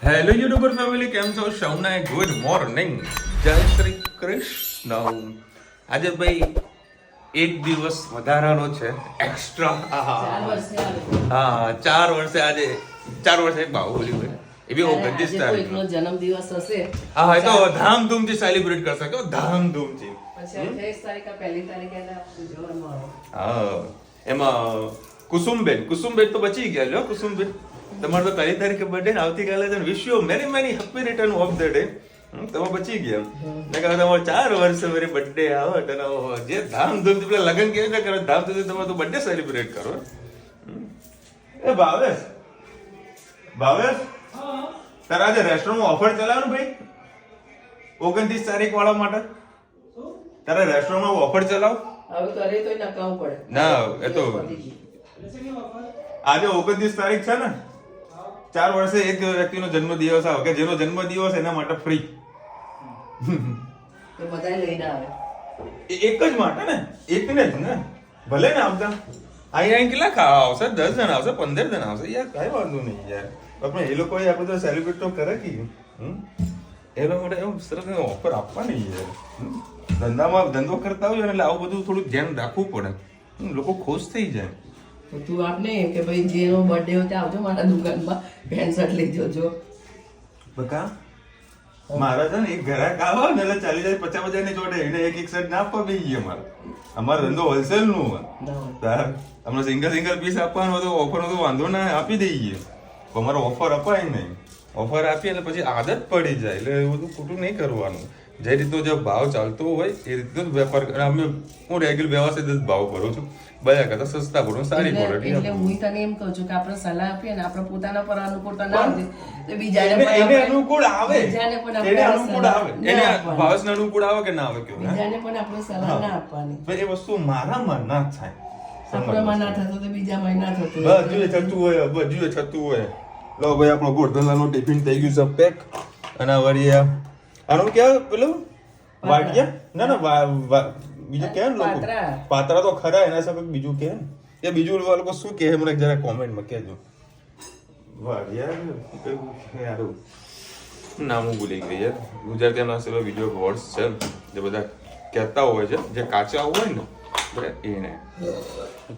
Hello YouTuber family, કેમ છો? સૌને ગુડ મોર્નિંગ, જય શ્રી કૃષ્ણ. આજે ભાઈ એક દિવસ વધારાનો છે, એક્સ્ટ્રા. હા, 4 વર્ષે આજે 4 વર્ષે એક બાહુબલી હોય, એ બી 29 તારીખનો જન્મદિવસ હશે. હા, એ તો ધામધૂમથી સેલિબ્રેટ કરશે, કે ધામધૂમથી. પછી 28 તારીખે પહેલી તારીખે ઉજવવામાં આવે. હા, એમાં કુસુમબેન તો બચી ગયા લ્યો. કુસુમબેન, તમારો તો પહેલી તારીખે બર્થડે ને આવતીકાલે છે. Wish you many many happy return of the day. તમે બચી ગયા. મેં કહ્યું તમારો 4 વર્ષે મારી બર્થડે આવે અને જે ધામધૂમથી પેલા લગ્ન કેવી રીતે કરો, ધામધૂમથી તમે તો બર્થડે સેલિબ્રેટ કરો. એ ભાવેશ તારા આજે રેસ્ટોરન્ટમાં ઓફર ચલાવવાનું ભાઈ, 29 તારીખ વાળા માટે તારે રેસ્ટોરન્ટમાં ઓફર ચલાવ. હવે કરે તો નકાવું પડે. ના, એ તો આજે 29 તારીખ છે ને, 4 વર્ષે એક વ્યક્તિનો જન્મદિવસ આવે, કે જેનો જન્મદિવસ એના માટે ફ્રી. તો બધાય લઈને આવે. એક જ માટે ને, એકને જ ને, ભલે ને આવતા અહીં કેટલા ખાવા આવશે? 10 જણા આવશે, 15 જણા આવશે, યાર કઈ વાંધો નહીં યાર. આપણે એ લોકો આપણે તો સેલિબ્રેટ તો કરે કે એ લોકો માટે એવું સરસ ઓફર આપવાની યાર. ધંધો કરતા હોય એટલે આવું બધું થોડું ધ્યાન રાખવું પડે, લોકો ખુશ થઈ જાય. તો તું આપને કે ભાઈ જેનો બર્થડે હોય તે આવજો મારા દુકાનમાં, પેન્ટ શર્ટ લઈ જજો. બકા મારા છે ને એક ઘરાક આવે ને એટલે 40,000 50,000 ની જોડે એને એક શર્ટ ના આપવા બેહીએ. અમારો ધંધો હોલસેલ નું હોય. તમને સિંગલ પીસ આપવાનો તો ઓફર નો તો વાંધો ના, આપી દઈએ. અમારો ઓફર અપાય નહીં, ઓફર આપીએ એટલે પછી આદત પડી જાય, એટલે એવું બધું ખોટું નહીં કરવાનું. જે રીતનો જે ભાવ ચાલતો હોય એ રીતનો જ વેપાર. હું રેગ્યુલર વ્યવસ્થિત જ ભાવ ભરું છું, બધા કરતા સસ્તા ભરું, સારી ક્વોલિટી. એટલે હું તને એમ કહું છું કે આપણે સલાહ આપીએ ને, આપણે પોતાના પર અનુકૂળતા ના આવે તો બીજાને પણ એને અનુકૂળ આવે, બીજાને પણ એને અનુકૂળ આવે, એને ભાવસને અનુકૂળ આવે કે ના આવે, કયો બીજાને પણ આપણે સલાહ ના આપવાની. એ વસ્તુ મારામાં ના થાય. આપણામાં ના થતું તો બીજામાં ના થતું. બધું થતું હોય. લો ભાઈ, આપણો ગોઠલાનો ટિફિન થઈ ગયું છે પેક. અને વળી આનું ક્યાં પેલું વાટિયા ના બીજું કે લોકો પાત્રા તો ખરા, એના સાથે બીજું કે એ બીજું લોકો શું કહે મને જરા કોમેન્ટમાં કહેજો. વાડિયા નામ હું ભૂલી ગઈ યાર. ગુજરાતીના સેવા બીજો વર્ડ્સ છે જે બધા કહેતા હોય છે, જે કાચા હોય ને એને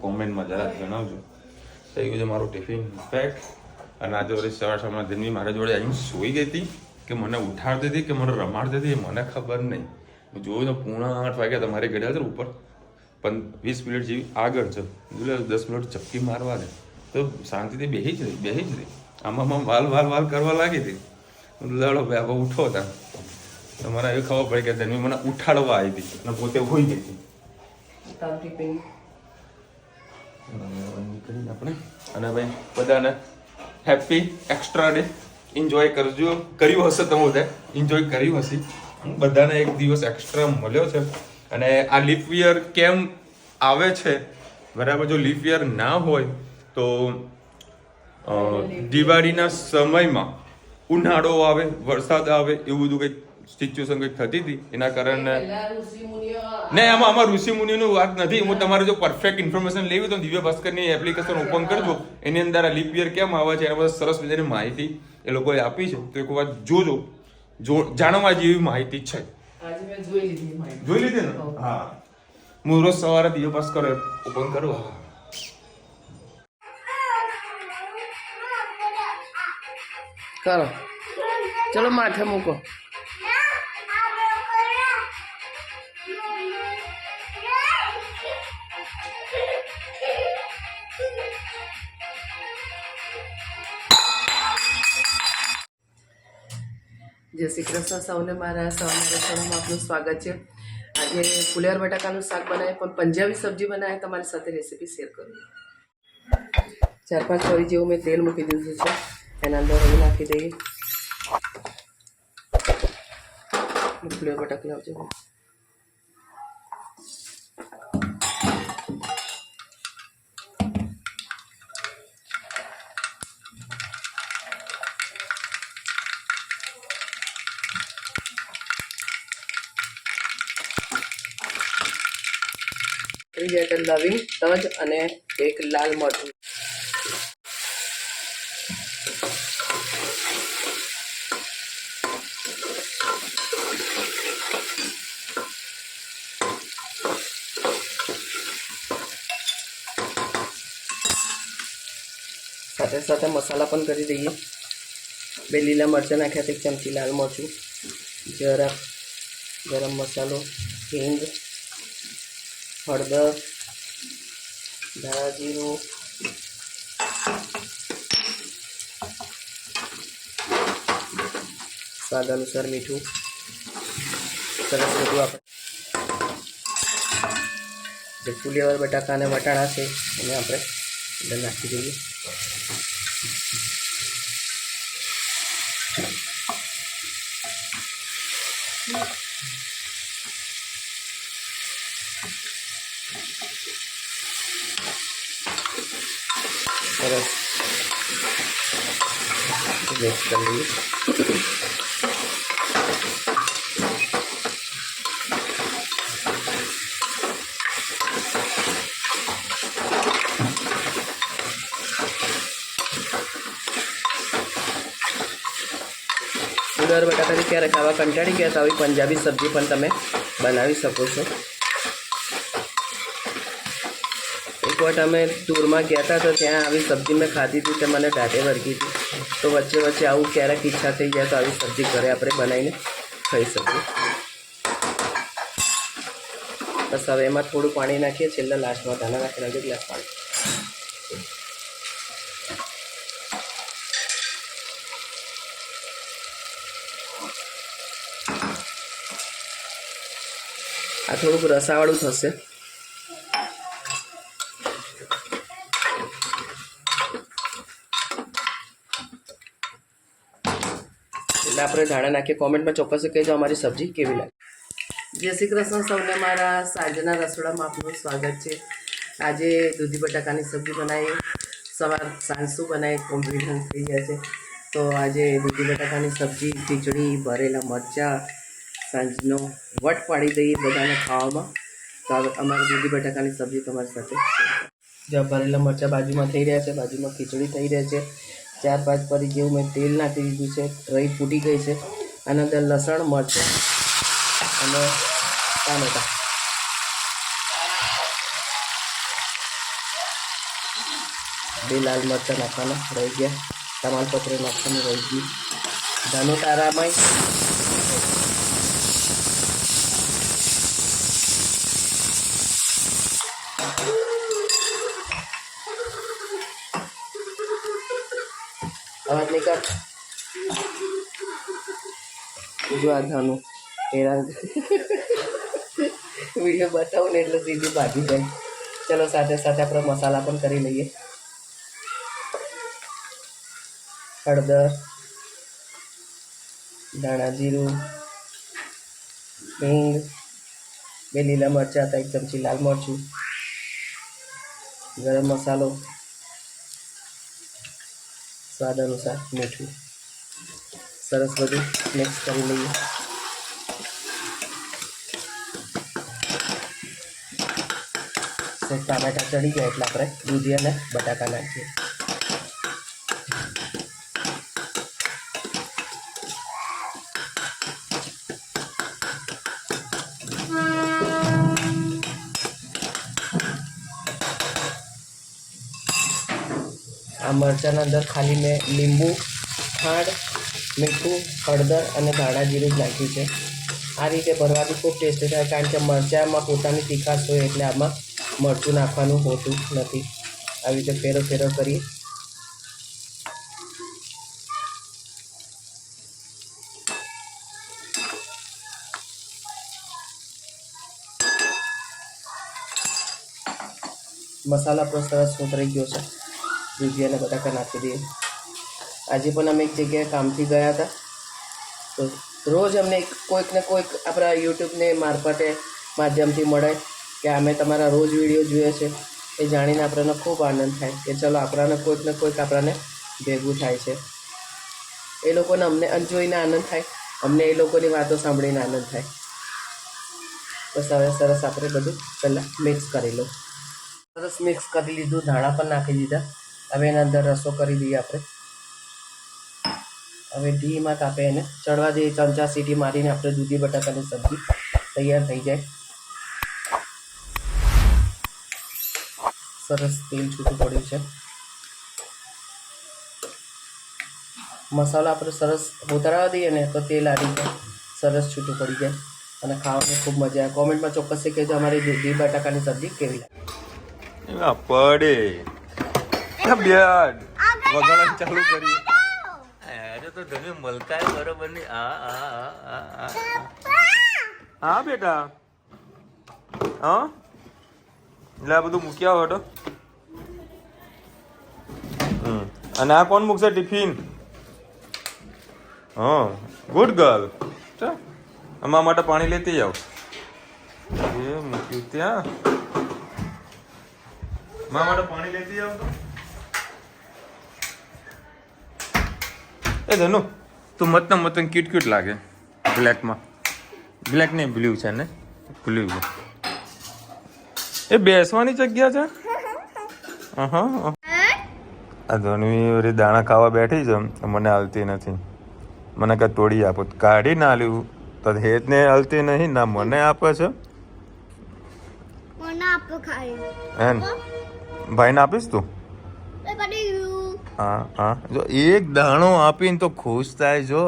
કોમેન્ટમાં જરા જણાવજો. થઈ ગયું છે મારું ટિફિન પેક. અને આજે વળી સવારમાં જન્મી મારા જોડે આવીને સૂઈ ગઈ હતી, કે મને ઉઠાડતી હતી કે મને રમાડતી હતી, મને ખબર નહીં. હું જોયું તો 7:45 વાગ્યા તમારી ઘડિયાળ છે ઉપર 20 મિનિટ જેવી આગળ છે. 10 મિનિટ ચપકી મારવા દે તો શાંતિથી બેહી જ રહી. આમાં વાલ કરવા લાગી હતી. લડો બે ઉઠો હતા તો મને એવી ખબર પડી કે ધન્વી મને ઉઠાડવા આવી હતી અને પોતે હોઈ ગઈ હતી. નીકળીને આપણે અને ભાઈ બધાને હેપી એક્સ્ટ્રા ડે. એન્જોય કરજો, કર્યું હશે તમે બધા, એન્જોય કર્યું હશે. બધાને એક દિવસ એક્સ્ટ્રા મળ્યો છે. અને આ લીપ યર કેમ આવે છે બરાબર? જો લીપ યર ના હોય તો દિવાળીના સમયમાં ઉનાળો આવે, વરસાદ આવે, એવું બધું કંઈક સિચ્યુએશન કંઈક થતી હતી. એના કારણે નહીં, આમાં ઋષિ મુનિઓની વાત નથી. હું તમારે જો પરફેક્ટ ઇન્ફોર્મેશન લેવી તો દિવ્ય ભાસ્કરની એપ્લિકેશન ઓપન કરજો. એની અંદર આ લીપ યર કેમ આવે છે એના બધા સરસ મજાની માહિતી એ લોકોએ આપી છે. તો એક વાત જોજો, જાણવા જેવી માહિતી છે. જોઈ લીધી ને? હા, હું રોજ સવારે દિવ્ય ભાસ્કર ઓપન કરું. કરો, ચલો માથે મૂકો. જય શ્રી કૃષ્ણ સૌને. મારા સવારના રસોડામાં આપનું સ્વાગત છે. આજે ફુલેવર બટાકાનું શાક બનાવે, પણ પંજાબી સબ્જી બનાવે. તમારી સાથે રેસીપી શેર કરું. 4-5 કળી જેવું મેં તેલ મૂકી દીધું છે. એના અંદર હવે નાખી દઈએ ફુલેવર બટાકા. લાવજો. લવિંગ, તજ અને એક લાલ મરચું. સાથે સાથે મસાલા પણ કરી દઈએ. 2 લીલા મરચાં નાખ્યા, 1 ચમચી લાલ મરચું, જરા ગરમ મસાલો, હિંગ, હળદર, ધાણા જીરું, સ્વાદ અનુસાર મીઠું. સરસ બધું આપણે જે ફુલીવર બટાકા અને વટાણા છે એને આપણે અંદર નાખી દઈએ. સરસ મિક્સ કરી લઈએ. ફુલીવર બટાકાથી ક્યારેક આવા કંટાળી ગયા તો આવી પંજાબી સબ્જી પણ તમે બનાવી શકો છો. એક વખત અમે ટૂરમાં ગયા હતા તો ત્યાં આવી સબ્જી મેં ખાધી હતી, તે મને દાઢે વળગી હતી. તો વચ્ચે વચ્ચે આવું ક્યારેક ઈચ્છા થઈ જાય તો આવી સબ્જી ઘરે આપણે બનાવીને ખાઈ શકીએ. બસ હવે એમાં થોડું પાણી નાખીએ, છેલ્લા લાસ્ટમાં ધાણા નાખી નાખીએ, ગ્લાસ પાણી. આ થોડુંક રસાવાળું થશે. એટલે આપણે ધાણા નાખીએ. કોમેન્ટમાં ચોક્કસ કહેજો અમારી સબ્જી કેવી લાગે. જય શ્રી કૃષ્ણ સૌને. મારા સાંજના રસોડામાં આપનું સ્વાગત છે. આજે દૂધી બટાકાની સબ્જી બનાવી. સવાર સાંજ શું બનાવી કોમ્પિટિશન થઈ ગયા છે. તો આજે દૂધી બટાકાની સબ્જી, ખીચડી, ભરેલા મરચાં, સાંજનો વટ પાડી દઈએ બધાને ખાવામાં. તો અમારી દૂધી બટાકાની સબ્જી તમારી સાથે. જો ભરેલા મરચાં બાજુમાં થઈ રહ્યા છે, બાજુમાં ખીચડી થઈ રહી છે. 4-5 પરી જેવું મેં તેલ નાખી દીધું છે. રહી ફૂટી ગઈ છે. આના અંદર લસણ, મરચાં અને ટામેટાં. બે લાલ મરચાં નાખવાના રહી ગયા. તમાલપત્ર નાખવાનું રહી ગયું. ધાનો તારામાં અવાજ નહીં કર. જો આ ધાનું હેરાન વિડીયો બતાવું ને એટલે સીધી ભાગી જાય. ચલો સાથે સાથે આપણે મસાલા પણ કરી લઈએ. હળદર, ધાણા જીરું, હિંગ, 2 લીલા મરચાં હતા, 1 ચમચી લાલ મરચું, ગરમ મસાલો, સ્વાદ અનુસાર મીઠું. સરસ બધું મિક્સ કરી લઈએ. ટામેટા ચડી ગયા એટલે આપણે દૂધી અને બટાકા નાખીએ. આ મરચાંના અંદર ખાલી મેં લીંબુ, ખાંડ, મીઠું, હળદર અને ધાણા જીરું જ નાખ્યું છે. આ રીતે ભરવાથી ખૂબ ટેસ્ટી થાય, કારણ કે મરચાંમાં પોતાની તીખાશ હોય એટલે આમાં મરચું નાખવાનું હોતું નથી. આવી રીતે ફેરો ફેરો કરીએ. મસાલા આપણો સરસ ઉતરી ગયો છે. દૂધી અને બટાકા નાખી દઈએ. આજે પણ અમે એક જગ્યાએ કામથી ગયા હતા. તો રોજ અમને કોઈક ને કોઈક આપણા યુટ્યુબને માધ્યમથી મળે કે અમે તમારા રોજ વિડીયો જોઈએ છે. એ જાણીને આપણને ખૂબ આનંદ થાય કે ચલો આપણાને કોઈક ને કોઈક આપણાને ભેગું થાય છે. એ લોકોને અમને જોઈને આનંદ થાય, અમને એ લોકોની વાતો સાંભળીને આનંદ થાય. બસ હવે સરસ આપણે બધું પહેલાં મિક્સ કરી લો. સરસ મિક્સ કરી લીધું. ધાણા પણ નાખી દીધા. હવે એના અંદર રસો કરી દઈએ આપણે. હવે ધીમા તાપે એને ચડવા દઈએ. 3-4 સીટી મારીને આપણે દૂધી બટાકાની સબ્જી તૈયાર થઈ જાય. સરસ તેલ છૂટું પડ્યું છે. મસાલો આપણે સરસ ઉતરાવા દઈએ ને તો તેલ આવી જાય, સરસ છૂટું પડી જાય અને ખાવાની ખૂબ મજા આવે. કોમેન્ટમાં ચોક્કસથી કહેજો અમારી દૂધી બટાકાની સબ્જી કેવી લાગે. એમાં પડે બેડ વગાડવાનું ચાલુ કરી. અરે તો તમે મલકાય બરોબર ની. હા બેટા, હા એટલે આ બધું મૂક્યા હોય તો. અને આ કોણ મૂકશે ટિફિન? હા, ગુડ ગર્લ. ચાલ અમારા માટે પાણી લેતી જાઓ. એ મૂક્યું ત્યાં. મારા માટે પાણી લેતી જાઓ તો. એ ધનુ તું મતન ક્યુટ ક્યુટ લાગે બ્લેકમાં. બ્લેક નહીં, બ્લુ છે ને, બ્લુ. એ બેસવાની જગ્યા છે. હા, આ ધનવી દાણા ખાવા બેઠી છે, મને હાલતી નથી. મને કાંઈ તોડી આપો, કાઢી ના લ્યું તો હેતને હાલતી નહીં, ના મને આપે છે. એન ભાઈને આપીશ તું? હા હા, જો એક દાણો આપીને તો ખુશ થાય. જો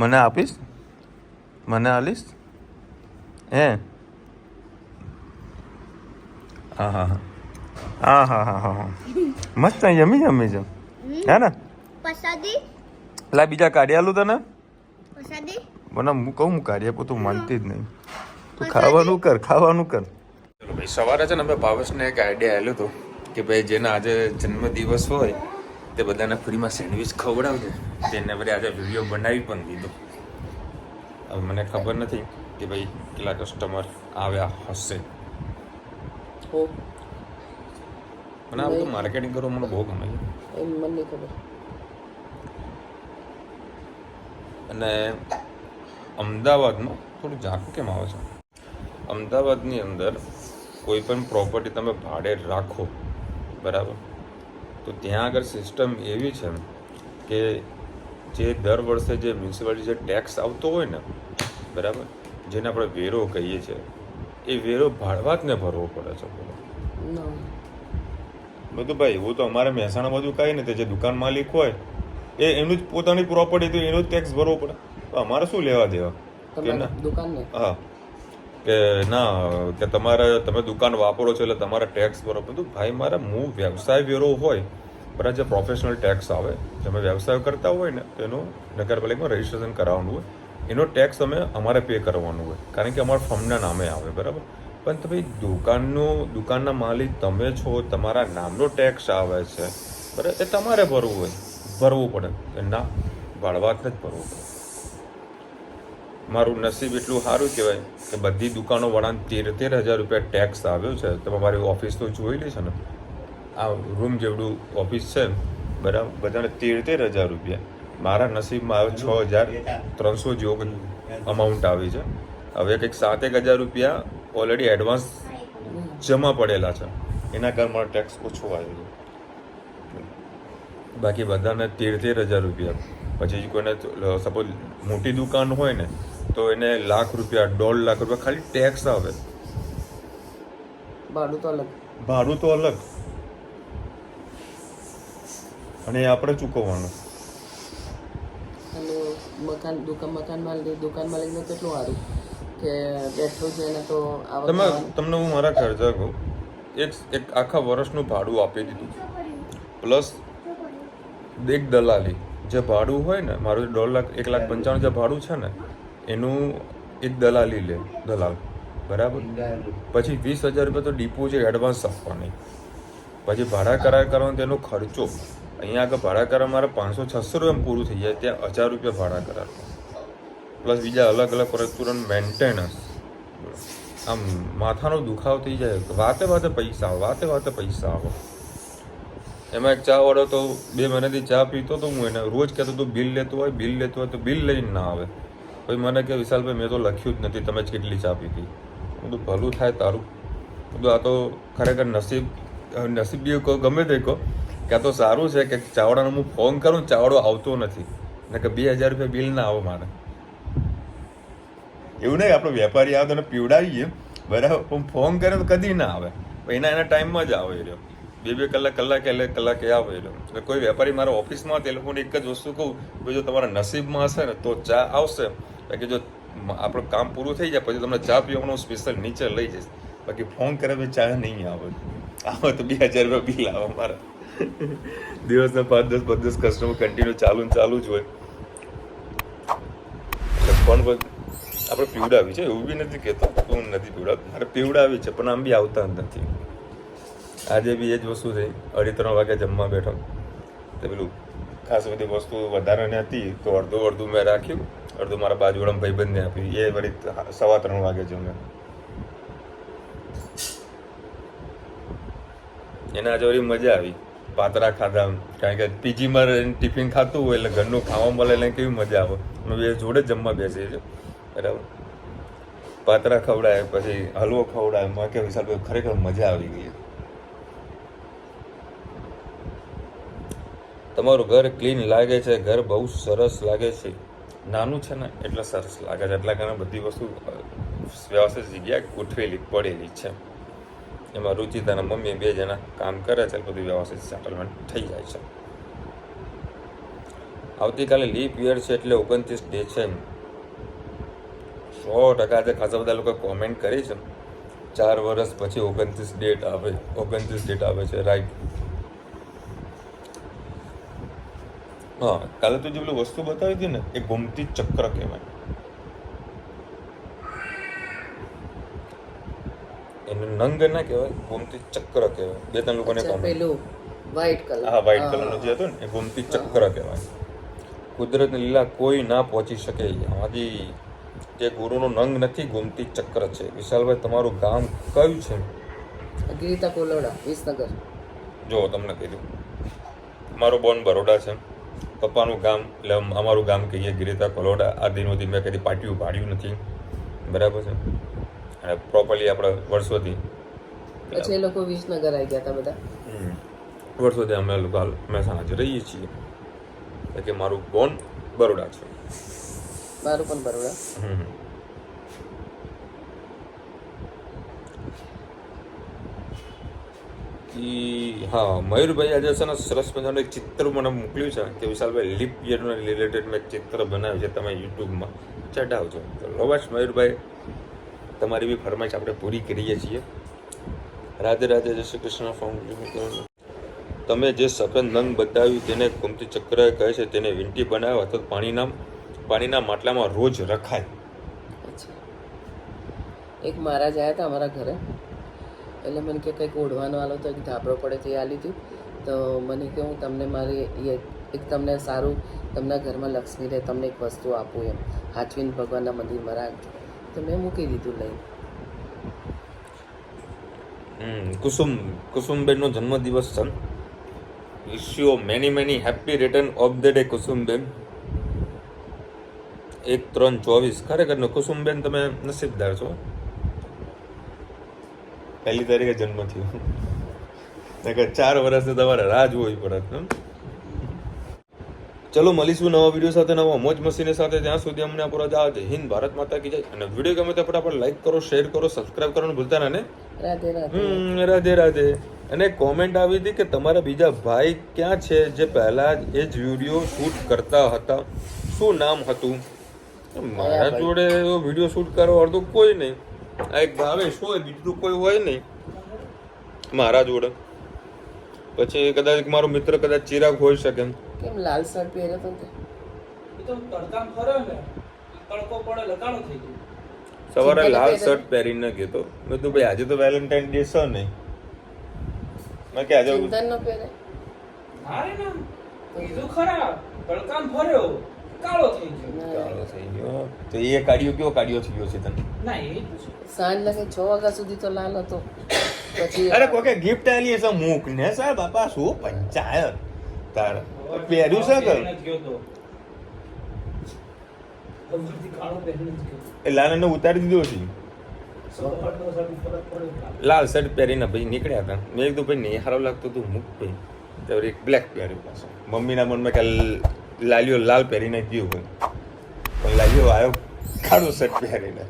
મને આપીશ? મને આલીશ? હે? હા હા હા હા હા હા હા, મસ્ત યમી યમી છે, હે ને? લા બીજા કાઢી આલું તને? મને હું કહું કાઢી આપું, તું માનતી જ નહીં. તું ખાવાનું કર, ખાવાનું કર. ચલો ભાઈ, સવારે છે ને અમે ભાવેશને એક આઈડિયા આવેલું હતું કે ભાઈ જેના આજે જન્મદિવસ હોય તે બધાને ફ્રીમાં સેન્ડવિચ ખવડાવજો. તેને વળી આજે વિડીયો બનાવી પણ દીધો. હવે મને ખબર નથી કે ભાઈ કેટલા કસ્ટમર આવ્યા હશે. મને આ બધું માર્કેટિંગ કરવું મને બહુ ગમે છે. મને નહીં ખબર. અને અમદાવાદમાં થોડું ઝાંખું કેમ આવે છે? અમદાવાદની અંદર કોઈ પણ પ્રોપર્ટી તમે ભાડે રાખો, બરાબર, તો ત્યાં આગળ સિસ્ટમ એવી છે કે જે દર વર્ષે જે મ્યુનિસિપાલિટી જે ટેક્સ આવતો હોય ને, બરાબર, જેને આપણે વેરો કહીએ છીએ, એ વેરો ભાડવાતને ભરવો પડે છે. બધું ભાઈ એવું તો અમારે મહેસાણા બાજુ કાંઈ નથી. જે દુકાન માલિક હોય એ એનું જ પોતાની પ્રોપર્ટી તો એનો જ ટેક્સ ભરવો પડે. તો અમારે શું લેવા દેવા કે ના? હા, કે ના કે તમે દુકાન વાપરો છો એટલે તમારે ટેક્સ ભરો. બધું ભાઈ મારા વ્યવસાય વેરો હોય, બરાબર, જે પ્રોફેશનલ ટેક્સ આવે, તમે વ્યવસાય કરતા હોય ને તો એનું નગરપાલિકામાં રજીસ્ટ્રેશન કરાવવાનું હોય, એનો ટેક્સ અમારે પે કરવાનો હોય, કારણ કે અમારા ફર્મના નામે આવે, બરાબર. પણ તમે દુકાનના માલિક તમે છો, તમારા નામનો ટેક્સ આવે છે, બરાબર, એ તમારે ભરવું પડે. ના, ભાડવાત જ ભરવું પડે. મારું નસીબ એટલું સારું કહેવાય કે બધી દુકાનો વાળાને 13,000 રૂપિયા ટેક્સ આવ્યો છે. તમે મારી ઓફિસ તો જોયેલી છે ને, આ રૂમ જેવડું ઓફિસ છે, બરાબર, બધાને 13,000 રૂપિયા. મારા નસીબમાં આવે 6,300 જેવો અમાઉન્ટ આવી છે. હવે કંઈક 7,000 રૂપિયા ઓલરેડી એડવાન્સ જમા પડેલા છે, એના કારણે મારો ટેક્સ ઓછો આવ્યો છે. બાકી બધાને 13,000 રૂપિયા. પછી કોઈને સપોઝ મોટી દુકાન હોય ને તો એને લાખ રૂપિયા, 1.5 લાખ રૂપિયા ખાલી ટેક્સ આવે. ભાડું તો અલગ, અને એ આપણે ચૂકવવાનું. દુકાન માલિકને કેટલું સારું કે બેઠો છે ને તો તમને હું મારા ખર્ચા કહું, એક આખા વર્ષનું ભાડું આપી દીધું, પ્લસ એક દલાલી જે ભાડું હોય ને, મારું 1,95,000 જે ભાડું છે ને એનું એક દલાલી લે, દલાલ, બરાબર. પછી 20,000 રૂપિયા તો ડિપોઝિટ એડવાન્સ આપવાની. પછી ભાડા કરાર કરવાનો તેનો ખર્ચો. અહીંયા આગળ ભાડા કરાર મારે 500-600 રૂપિયા પૂરું થઈ જાય, ત્યાં 1,000 રૂપિયા ભાડા કરાર, પ્લસ બીજા અલગ અલગ રેસ્ટોરન્ટ મેન્ટેનન્સ. આમ માથાનો દુખાવો થઈ જાય. વાતે પૈસા આવે. એમાં એક ચા વાળો તો 2 મહિનાથી ચા પીતો તો હું એને રોજ કહેતો તો બિલ લેતો હોય તો બિલ લઈને ના આવે. પછી મને કે વિશાલભાઈ મેં તો લખ્યું જ નથી તમે જ કેટલી ચા પીધી. બધું ભલું થાય તારું. બધું આ તો ખરેખર નસીબ બી ગમે તે કહો કે આ તો સારું છે કે ચાવડાનો હું ફોન કરું ચાવડો આવતો નથી, ને કે 2,000 રૂપિયા બિલ ના આવો મારે. એવું નહીં આપણે વેપારી આવે તો પીવડાવીએ, બરાબર, પણ ફોન કરે તો કદી ના આવે. એના ટાઈમમાં જ આવે રહ્યો, 2 કલાકે આવે રહ્યો. એટલે કોઈ વેપારી મારા ઓફિસમાં તે લોકોને એક જ વસ્તુ કહું કે જો તમારા નસીબમાં હશે ને તો ચા આવશે, બાકી જો આપણું કામ પૂરું થઈ જાય પછી તમને ચા પીવાનું સ્પેશિયલ નીચે લઈ જઈશ, બાકી ફોન કરે તો ચા નહીં આવે તો 2000 રૂપિયા બિલ આવે મારા. દિવસના 5-10 કસ્ટમર કન્ટિન્યુ ચાલુ જ હોય. એટલે ફોન પર આપણે પીવડાવી છે, એવું બી નથી કહેતો હું નથી પીવડાવતો, મારે પીવડાવી છે પણ આમ બી આવતા જ નથી. આજે બી એ જ વસ્તુ થઈ, 2:30 વાગે જમવા બેઠો તો પેલું ખાસ બધી વસ્તુ વધારાની હતી તો અડધું મેં રાખ્યું, અડધું મારા બાજુવાળા ભાઈબંધને આપ્યું, એ વળી 3:15 વાગે જમે. એને આજે વળી મજા આવી, પાતરા ખાધા, કારણ કે પીજીમાં ટિફિન ખાતું હોય એટલે ઘરનું ખાવા મળે એટલે કેવી મજા આવે. અમે બે જોડે જમવા બેસીએ છીએ, બરાબર. પાતરા ખવડાય, પછી હલવો ખવડાય, માં કે વિશાલભાઈ ખરેખર મજા આવી ગઈ. તમારું ઘર ક્લીન લાગે છે, ઘર બહુ સરસ લાગે છે, નાનું છે ને એટલે સરસ લાગે છે, એટલા કારણે બધી વસ્તુ વ્યવસ્થિત જગ્યાએ ગોઠવેલી પડેલી છે. એમાં રુચિતાના મમ્મી 2 જણા કામ કરે છે, બધું વ્યવસ્થિત સેટલમેન્ટ થઈ જાય છે. આવતીકાલે લીપ યર છે એટલે 29 ડે છે. 100% આજે ખાસા બધા લોકો કોમેન્ટ કરી છે, 4 વર્ષ પછી 29 ડેટ આવે છે, રાઈટ. હા, કાલે તો જે પેલી વસ્તુ બતાવી હતી ને એ ગોમતી ચક્ર કહેવાય. એને નંગ ના કહેવાય, ગોમતી ચક્ર કહેવાય. 2-3 લોકોને પેલું વ્હાઈટ કલર, હા વ્હાઈટ કલરનું જે હતું ને એ ગોમતી ચક્ર કહેવાય. કુદરતની લીલા કોઈ ના પહોંચી શકે. હાજી, જે ગુરુનો નંગ નથી, ગોમતી ચક્ર છે. વિશાલભાઈ તમારું ગામ કયું છે? ગીતા કોલોડા, વિસનગર. જો તમને કીધું, મારું બોન બરોડા છે, પપ્પાનું ગામ એટલે અમારું ગામ કહીએ ગિરિતા કોલોડા. આ દિનોથી મેં કદી પાટિયું ભાડ્યું નથી, બરાબર છે. અને પ્રોપરલી આપણે વર્ષોથી પછી એ લોકો વિસનગર આવી ગયા હતા બધા. વર્ષોથી અમે લોકો મહેસાણા જ રહીએ છીએ. એટલે મારું બોન બરોડા છે. મારું પણ બરોડા. હા, મયુરભાઈ આજે છે ને સરસ મજાનું એક ચિત્ર મને મોકલ્યું છે કે વિશાલભાઈ લીપ યરના રિલેટેડ મેં ચિત્ર બનાવ્યું છે, તમે યુટ્યુબમાં ચડાવજો. તો લોવાશ મયુરભાઈ, તમારી બી ફરમાઈશ આપણે પૂરી કરીએ છીએ. રાધે રાધે, જય શ્રી કૃષ્ણ. ફાઉન્ડેશન તમે જે સફેદ નંગ બતાવ્યું તેને ગોમતી ચક્ર કહે છે, તેને વીંટી બનાવે અથવા પાણીના માટલામાં રોજ રખાય. એક મહારાજ આવ્યા હતા અમારા ઘરે, એટલે મને કે કંઈક ઓઢવાનું આલો તો એક ધાબળો પડે તો એ આલી હતું. તો મને કે હું તમને મારી એક તમને સારું, તમારા ઘરમાં લક્ષ્મી રહે, તમને એક વસ્તુ આપું એમ, હાચવીને ભગવાનના મંદિરમાં રાખજો. તો મેં મૂકી દીધું લઈને. કુસુમબેનનો જન્મદિવસ છે. Wish you many happy return of the day Kusumben. 1/3/24. ખરેખર કુસુમબેન તમે નસીબદાર છો, 1 તારીખે જન્મ થયો. 4 વર્ષથી તમારે રાહ જોવી પડે. ચલો મળીશું નવા વિડીયો સાથે, નવા મોજ મસ્તીની સાથે. ત્યાં સુધી અમને પૂરા જવા દે. હિન્દ ભારત માતા કી જય. અને વિડીયો ગમે તો ફટાફટ લાઈક કરો, શેર કરો, સબસ્ક્રાઇબ કરવાનું ભૂલતા ના ને. રાધે રાધે. રાધે રાધે. અને કોમેન્ટ આવી હતી કે તમારા બીજા ભાઈ ક્યાં છે જે પહેલા એ જ વિડીયો શૂટ કરતા હતા, શું નામ હતું? મારા જોડે વિડીયો શૂટ કરવા વાળું કોઈ નહીં. આ એક ભાવેશ હોય, બીજું કોઈ હોય નહીં મારા જોડે. પછી કદાચ મારો મિત્ર કદાચ ચિરાગ હોઈ શકે. કેમ લાલ શર્ટ પહેર્યો તો? સવારે લાલ શર્ટ પહેરીને ગયો. મેં તો ભાઈ આજે તો વેલેન્ટાઇન ડે છે નહીં, મેં કે આજે ચિંતન નો પહેરે. કાળો થઈ ગયો. તો એ કાઢ્યો કેવો કાઢ્યો થઈ ગયો છે તને? સાંજ લગે 6 વાગ્યા સુધી તો લાલ હતો. પછી અરે કોકે ગિફ્ટ આલી છે મૂક ને સર બાપા, શું પંચાયત તારે પહેર્યું છે કે એ લાલને ઉતારી દીધો છે. લાલ શર્ટ પહેરીને ભાઈ નીકળ્યા હતા. મેં કીધું ભાઈ નહીં સારો લાગતો તું મૂક ભાઈ. તો એક બ્લેક પહેર્યું પાછો. મમ્મીના મનમાં કે લાલીઓ લાલ પહેરીને ગયું હોય, પણ લાલીઓ આવ્યો કાળો શર્ટ પહેરીને.